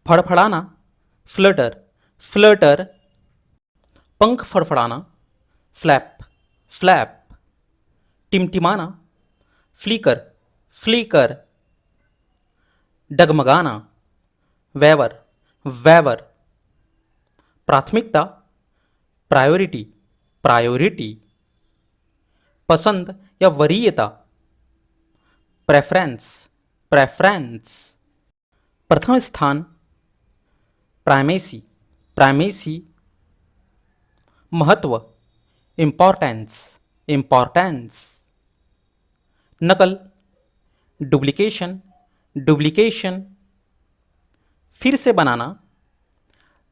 फड़फड़ाना, Flutter, Flutter. पंख फड़फड़ाना, flap, flap. टिमटिमाना, फ्लीकर, फ्लीकर। डगमगाना, वैवर, वैवर। प्राथमिकता, priority, priority. पसंद या वरीयता, प्रेफरेंस, प्रेफरेंस। प्रथम स्थान, प्राइमेसी, प्राइमेसी। महत्व, इम्पॉर्टेंस, इम्पॉर्टेंस। नकल, डुप्लीकेशन, डुप्लीकेशन। फिर से बनाना,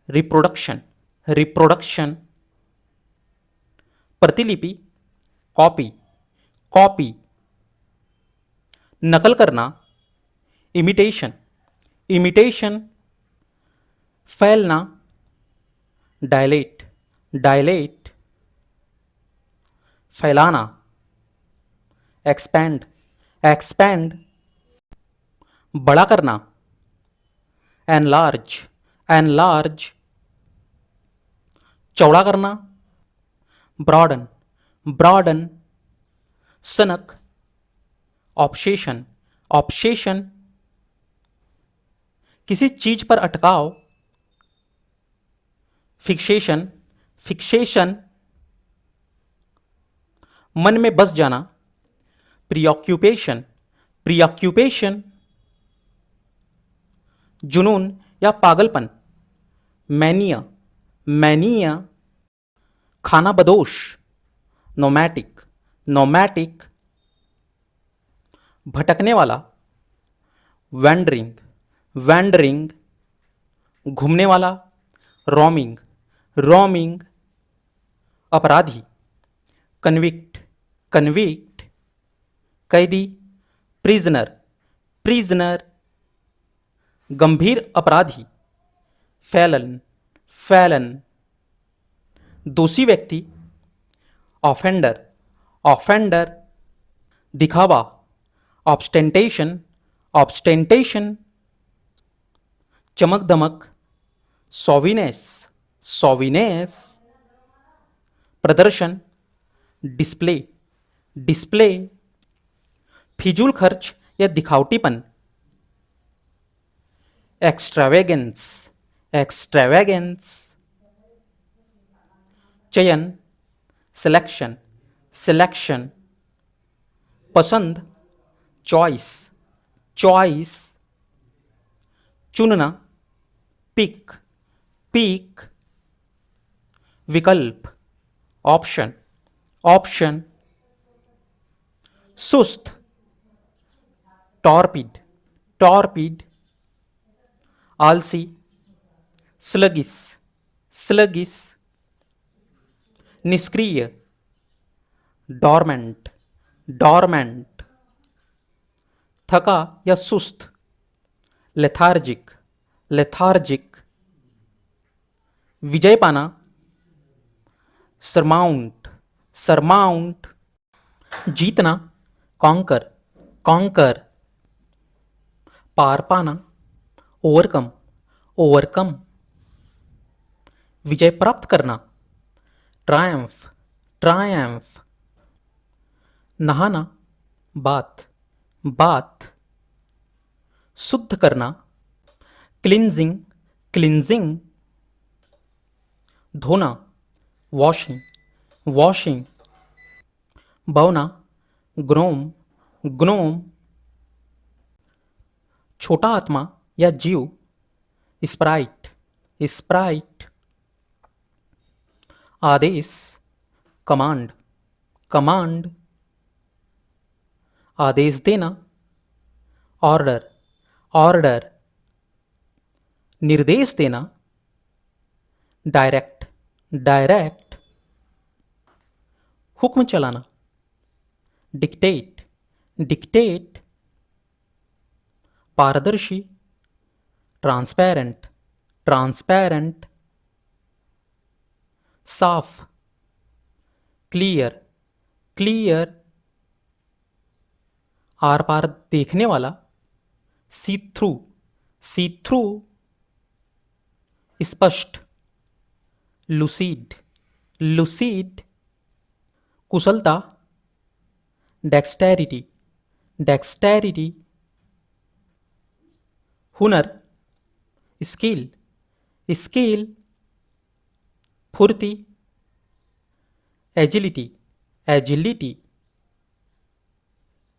रिप्रोडक्शन, रिप्रोडक्शन। प्रतिलिपि, कॉपी, कॉपी। नकल करना, इमिटेशन, इमिटेशन। फैलना, डायलेट, डायलेट। फैलाना, एक्सपैंड, एक्सपैंड। बड़ा करना, एनलार्ज, एनलार्ज। चौड़ा करना, ब्रॉडन, ब्रॉडन। सनक, ऑब्सेशन, ऑब्सेशन। किसी चीज पर अटकाव, फिक्सेशन, फिक्सेशन। मन में बस जाना, प्रीऑक्यूपेशन, प्रीऑक्यूपेशन। जुनून या पागलपन, मैनिया, मैनिया। खाना बदोश, नोमैटिक, नोमैटिक। भटकने वाला, वैंडरिंग, वैंडरिंग। घूमने वाला, रोमिंग, रोमिंग। अपराधी, कन्विक्ट, कन्विक्ट। कैदी, प्रिजनर, प्रिजनर। गंभीर अपराधी, फैलन, फैलन। दोषी व्यक्ति, ऑफेंडर, ऑफेंडर। दिखावा, ऑब्स्टेंटेशन, ऑब्स्टेंटेशन। चमक दमक, सॉविनेस, सॉविनेस। प्रदर्शन, डिस्प्ले, डिस्प्ले। फिजूल खर्च या दिखावटीपन, एक्स्ट्रावेगेंस, एक्स्ट्रावेगेंस। चयन, सिलेक्शन, सिलेक्शन। पसंद, चॉइस, चॉइस। चुनना, पिक, पिक। विकल्प, ऑप्शन, ऑप्शन। सुस्त, टॉर्पिड, टॉर्पिड। आलसी, स्लगिस, स्लगिस। निष्क्रिय, डॉर्मेंट, डॉर्मेंट। थका या सुस्त, लेथार्जिक, लेथार्जिक। विजय पाना, सरमाउंट, सरमाउंट। जीतना, कॉन्कर, कॉन्कर। पार पाना, ओवरकम, ओवरकम। विजय प्राप्त करना, ट्रायम्फ, ट्रायम्फ। नहाना, बाथ, बाथ। शुद्ध करना, क्लिंजिंग, क्लिंजिंग। धोना, वॉशिंग, वॉशिंग। बौना, ग्नोम, ग्नोम। छोटा आत्मा या जीव, स्प्राइट, स्प्राइट। आदेश, कमांड, कमांड। आदेश देना, ऑर्डर, ऑर्डर। निर्देश देना, डायरेक्ट, डायरेक्ट। हुक्म चलाना, डिक्टेट, डिक्टेट। पारदर्शी, ट्रांसपेरेंट, ट्रांसपेरेंट। साफ, क्लियर, क्लियर। आर पार देखने वाला, सी थ्रू, सी थ्रू। स्पष्ट, लुसीड, लुसीड, कुशलता, डेक्सटेरिटी, डेक्सटेरिटी, हुनर, स्किल, स्किल, फुर्ती, एजिलिटी, एजिलिटी,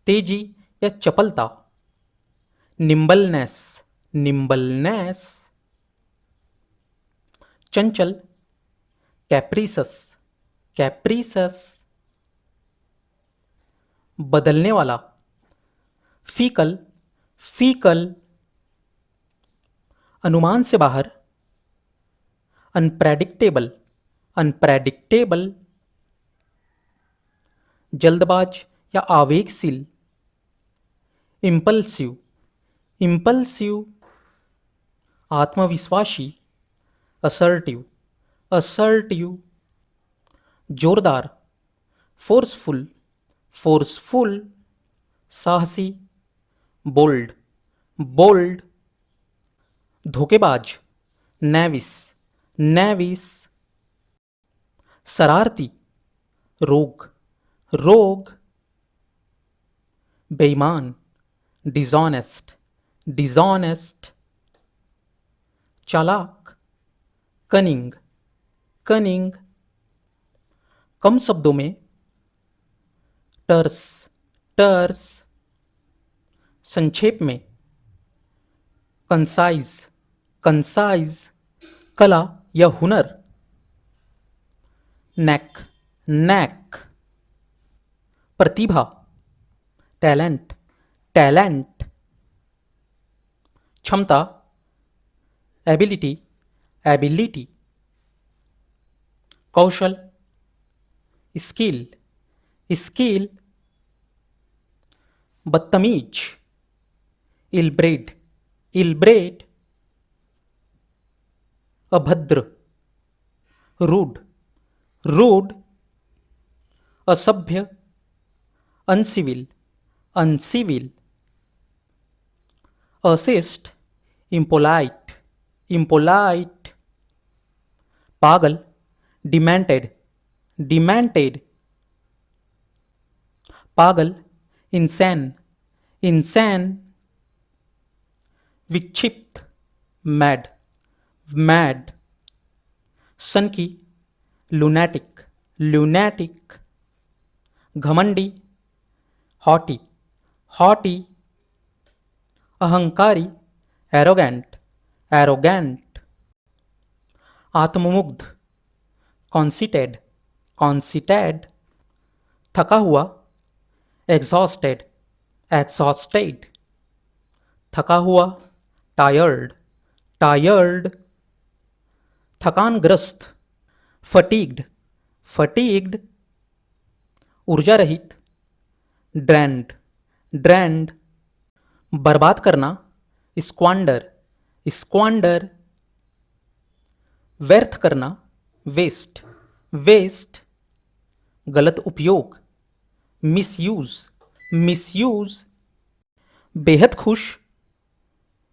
तेजी या चपलता, निम्बलनेस, निम्बलनेस, चंचल, कैप्रिसस, कैप्रिसस, बदलने वाला, फीकल, फीकल, अनुमान से बाहर, अनप्रेडिक्टेबल, अनप्रेडिक्टेबल, जल्दबाज या आवेगशील, इम्पल्सिव, इम्पल्सिव, आत्मविश्वासी, असर्टिव, असर्टिव, जोरदार, फोर्सफुल, फोर्सफुल, साहसी, बोल्ड, बोल्ड, धोखेबाज, नेविस, नेविस, शरारती, रोग, रोग, बेईमान, डिजॉनेस्ट, डिजॉनेस्ट, चालाक, कनिंग, कनिंग, कम शब्दों में, टर्स, टर्स, संक्षेप में, कंसाइज, कंसाइज, कला या हुनर, नेक, नेक, प्रतिभा, टैलेंट, टैलेंट, क्षमता, एबिलिटी, एबिलिटी, कौशल, स्किल, स्किल, बदतमीज, इलब्रेड, इलब्रेड, अभद्र, रूड, रूड, असभ्य, अनसिविल, अनसिविल, अशिष्ट, इम्पोलाइट, इम्पोलाइट, पागल, डिमेंटेड, डिमेंटेड, पागल, इंसैन, इंसैन, विक्षिप्त, मैड, मैड, सनकी, लुनैटिक, लुनैटिक, घमंडी, हॉटी, हॉटी, अहंकारी, एरोगेंट, एरोगेंट, आत्ममुग्ध, कॉन्सिटेड, कॉन्सिटेड, थका हुआ, एग्जॉस्टेड, एग्जॉस्टेड, थका हुआ, टायर्ड, टायर्ड, थकानग्रस्त, फटीग्ड, फटीग्ड, ऊर्जा रहित, ड्रैंड, ड्रैंड, बर्बाद करना, स्क्वांडर, स्क्वांडर, व्यर्थ करना, वेस्ट, वेस्ट, गलत उपयोग, मिसयूज, मिसयूज, बेहद खुश,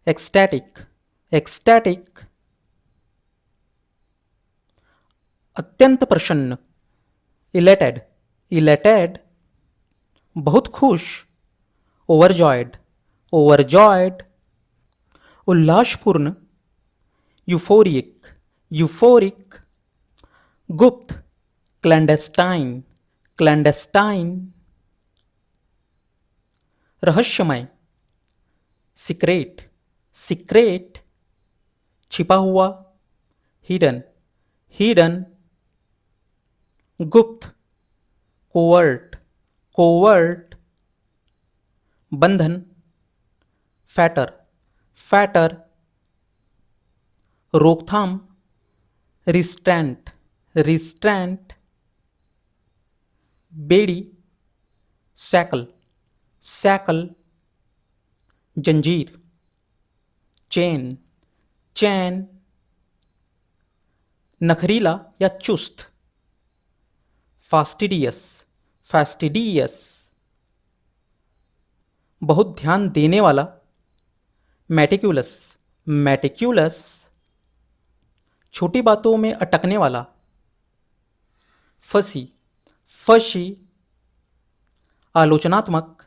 एक्सटैटिक, एक्सटैटिक, अत्यंत प्रसन्न, इलेटेड, इलेटेड, बहुत खुश, ओवरजॉयड, ओवरजॉयड, उल्लासपूर्ण, यूफोरिक, यूफोरिक, गुप्त, क्लैंडेस्टाइन, क्लैंडेस्टाइन, रहस्यमय, सीक्रेट, सीक्रेट, छिपा हुआ, हिडन, हिडन, गुप्त, कोवर्ट, कोवर्ट, बंधन, फैटर, फैटर, रोकथाम, रिस्ट्रेंट, रिस्ट्रेंट, बेड़ी, सैकल, सैकल, जंजीर, चेन, चैन, नखरीला या चुस्त, फास्टिडियस, फास्टिडियस, बहुत ध्यान देने वाला, मेटिक्यूलस, मेटिक्यूलस, छोटी बातों में अटकने वाला, फसी, फशी, आलोचनात्मक,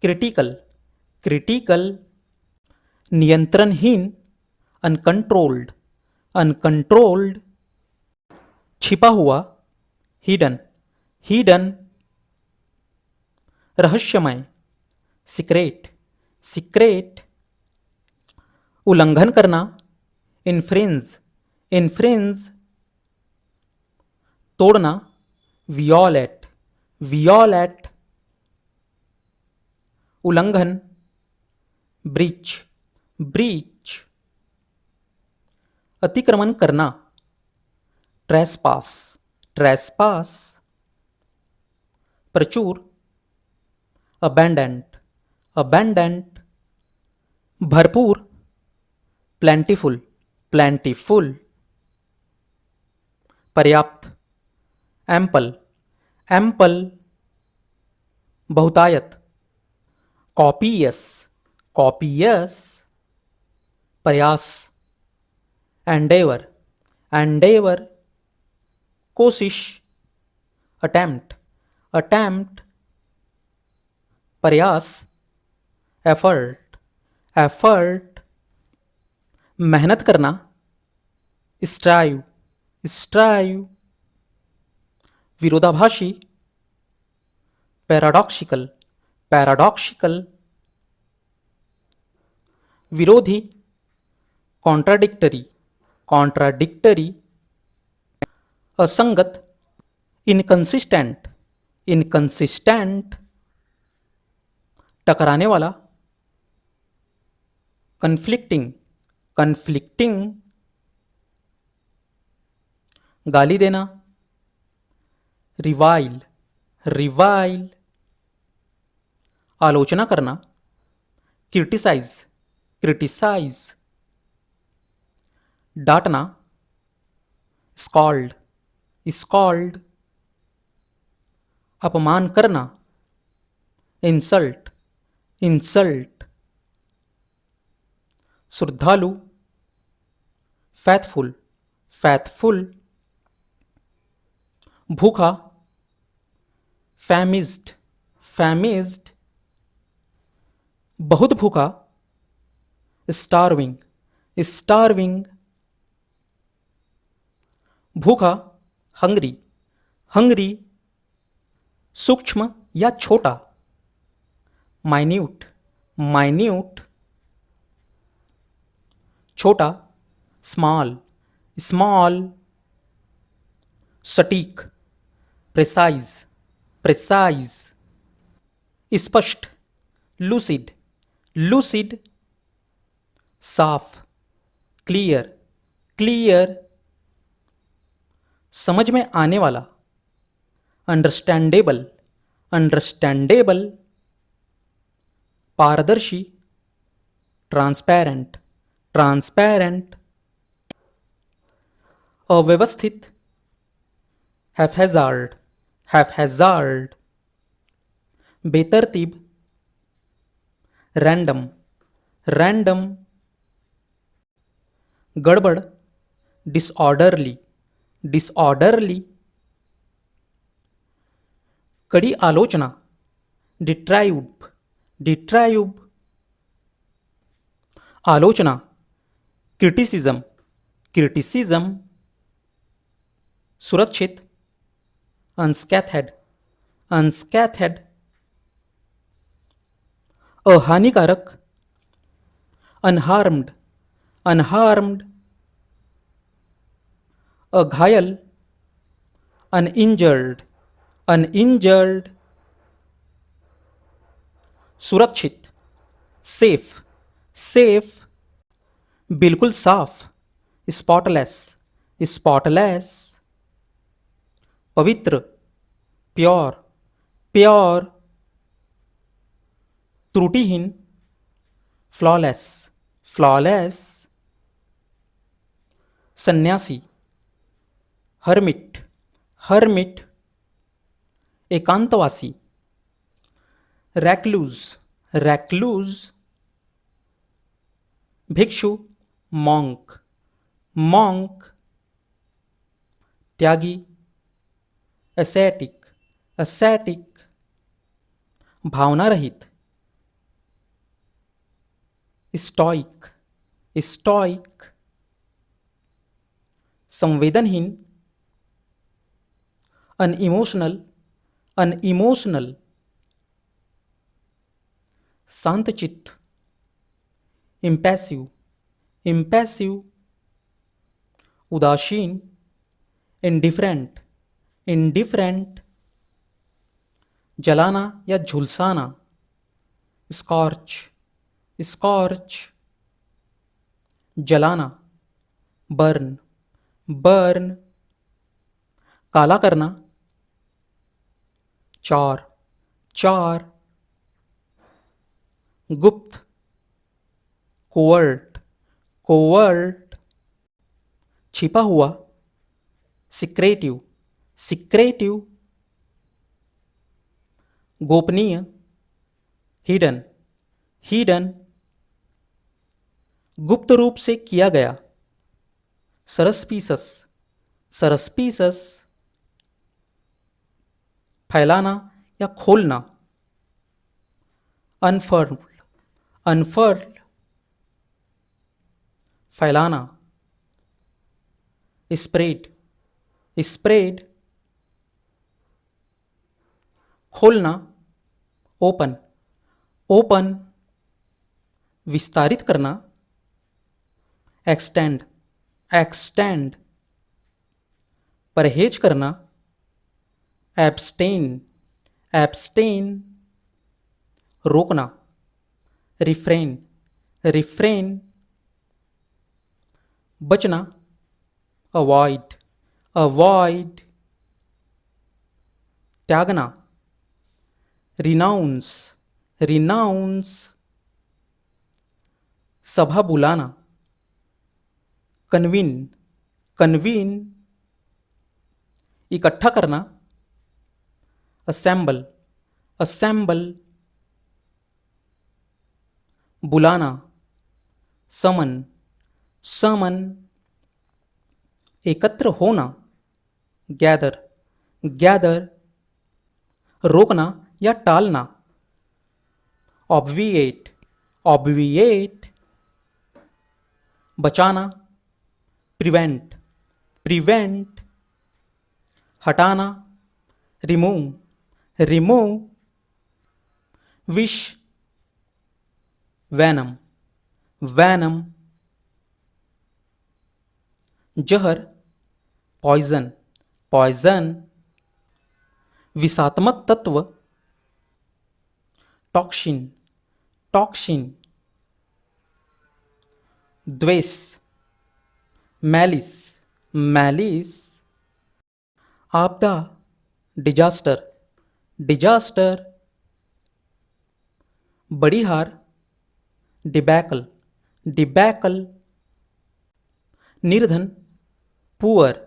क्रिटिकल, क्रिटिकल, नियंत्रणहीन, अनकंट्रोल्ड, अनकंट्रोल्ड, छिपा हुआ, हिडन, हिडन, रहस्यमय, सीक्रेट, सीक्रेट, उल्लंघन करना, इन्फ्रिंज, इन्फ्रिंज, तोड़ना, वियोलेट, वियोलेट, उल्लंघन, ब्रीच, ब्रीच, अतिक्रमण करना, ट्रेसपास, ट्रेसपास, प्रचुर, अबैंडेंट, अबैंडेंट, भरपूर, प्लेंटीफुल, प्लेंटीफुल, पर्याप्त, एम्पल, एम्पल, बहुतायत, कॉपियस, कॉपियस, प्रयास, एंडेवर, एंडेवर, कोशिश, अटेम्प्ट, अटेम्प्ट, प्रयास, एफर्ट, एफर्ट, मेहनत करना, स्ट्राइव, स्ट्राइव, विरोधाभासी, पैराडॉक्सिकल, पैराडॉक्सिकल, विरोधी, कॉन्ट्राडिक्टरी, कॉन्ट्राडिक्टरी, असंगत, इनकंसिस्टेंट, इनकंसिस्टेंट, टकराने वाला, कन्फ्लिक्टिंग, कन्फ्लिक्टिंग, गाली देना, रिवाइल, रिवाइल, आलोचना करना, क्रिटिसाइज, क्रिटिसाइज, डांटना, स्कॉल्ड, स्कॉल्ड, अपमान करना, इंसल्ट, इंसल्ट, श्रद्धालु, फैथफुल, फैथफुल, भूखा, फैमिज्ड, फैमिज्ड, बहुत भूखा, स्टार्विंग, स्टार्विंग, भूखा, हंग्री, हंग्री, सूक्ष्म या छोटा, माइन्यूट, माइन्यूट, छोटा, स्मॉल, स्मॉल, सटीक, प्रिसाइज, प्रिसाइज, स्पष्ट, लूसिड, लूसिड, साफ, क्लियर, क्लियर, समझ में आने वाला, अंडरस्टैंडेबल, अंडरस्टैंडेबल, पारदर्शी, ट्रांसपेरेंट, ट्रांसपेरेंट, अव्यवस्थित, हैफहैजार्ड, हैफहैजार्ड, बेतरतीब, रैंडम, रैंडम, गड़बड़, डिसऑर्डरली, डिसऑर्डरली, कड़ी आलोचना, डिट्राइब, डिट्राइब, आलोचना, क्रिटिसिज्म, क्रिटिसिज्म, सुरक्षित, अनस्कैथेड, अनस्कैथेड, अहानिकारक, अनहार्म्ड, अनहार्म्ड, अघायल, अनइंजर्ड, अनइंजर्ड, सुरक्षित, सेफ, सेफ, बिल्कुल साफ, स्पॉटलेस, स्पॉटलेस, पवित्र, प्योर, प्योर, त्रुटिहीन, फ्लॉलेस, फ्लॉलेस, सन्यासी, हर्मिट, हर्मिट, एकांतवासी, रैक्लूज, रैक्लूज, भिक्षु, मॉन्क, मॉन्क, त्यागी, एसेटिक, एसेटिक, भावना रहित, स्टॉइक, स्टॉइक, संवेदनहीन, अनइमोशनल, अनइमोशनल, शांतचित्त, इम्पैसिव, इम्पैसिव, उदासीन, इंडिफरेंट, इंडिफरेंट, जलाना या झुलसाना, स्कॉर्च, स्कॉर्च, जलाना, बर्न, बर्न, काला करना, चौर, चौर, गुप्त, कोवर्ट, कोवर्ट, छिपा हुआ, सिक्रेटिव, सिक्रेटिव, गोपनीय, हिडन, हिडन, गुप्त रूप से किया गया, सरस्पीसस, सरस्पीसस, फैलाना या खोलना, अनफर्ल्ड, अनफर्ल्ड, फैलाना, स्प्रेड, स्प्रेड, खोलना, ओपन, ओपन, विस्तारित करना, एक्सटेंड, एक्सटेंड, परहेज करना, एब्सटेन, एब्सटेन, रोकना, रिफ्रेन, रिफ्रेन, बचना, अवॉइड, अवॉइड, त्यागना, रिनाउंस, रिनाउंस, सभा बुलाना, कन्वीन, कन्वीन, इकट्ठा करना, असेंबल, असेंबल, बुलाना, समन, समन, एकत्र होना, गैदर, गैदर, रोकना या टालना, ऑब्विएट, ऑब्विएट, बचाना, प्रिवेंट, प्रिवेंट, हटाना, रिमूव, रिमूव, विष, वैनम, वैनम, जहर, पॉइजन, पॉइजन, विषात्मक तत्व, टॉक्सिन, टॉक्सिन, द्वेष, मैलिस, मैलिस, आपदा, डिजास्टर, डिजास्टर, बड़ी हार, डिबैकल, डिबैकल, निर्धन, पुअर,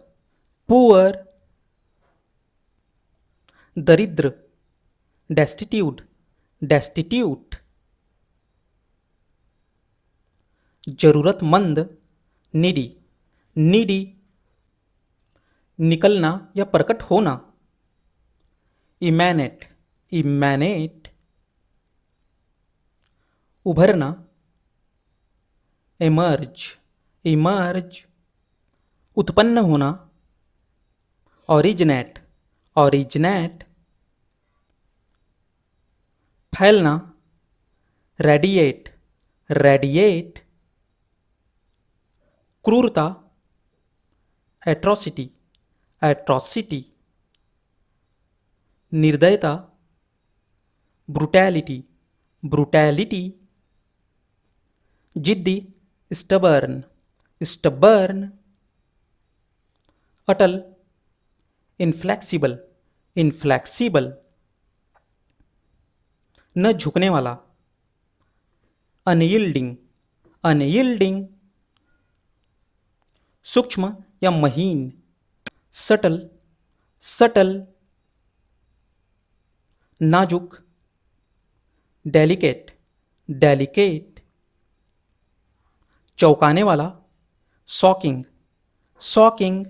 पुअर, दरिद्र, डेस्टिट्यूट, डेस्टिट्यूट, जरूरतमंद, नीडी, नीडी, निकलना या प्रकट होना, इमैनेट, इमैनेट, उभरना, इमर्ज, इमर्ज, उत्पन्न होना, ओरिजिनेट, ओरिजिनेट, फैलना, रेडिएट, रेडिएट, क्रूरता, एट्रोसिटी, एट्रोसिटी, निर्दयता, ब्रुटैलिटी, ब्रुटैलिटी, जिद्दी, स्टबर्न, स्टबर्न, अटल, इनफ्लेक्सिबल, इनफ्लेक्सिबल, न झुकने वाला, अनयील्डिंग, अनयील्डिंग, सूक्ष्म या महीन, सटल, सटल, नाजुक, डेलिकेट, डेलिकेट, चौंकाने वाला, शॉकिंग, शॉकिंग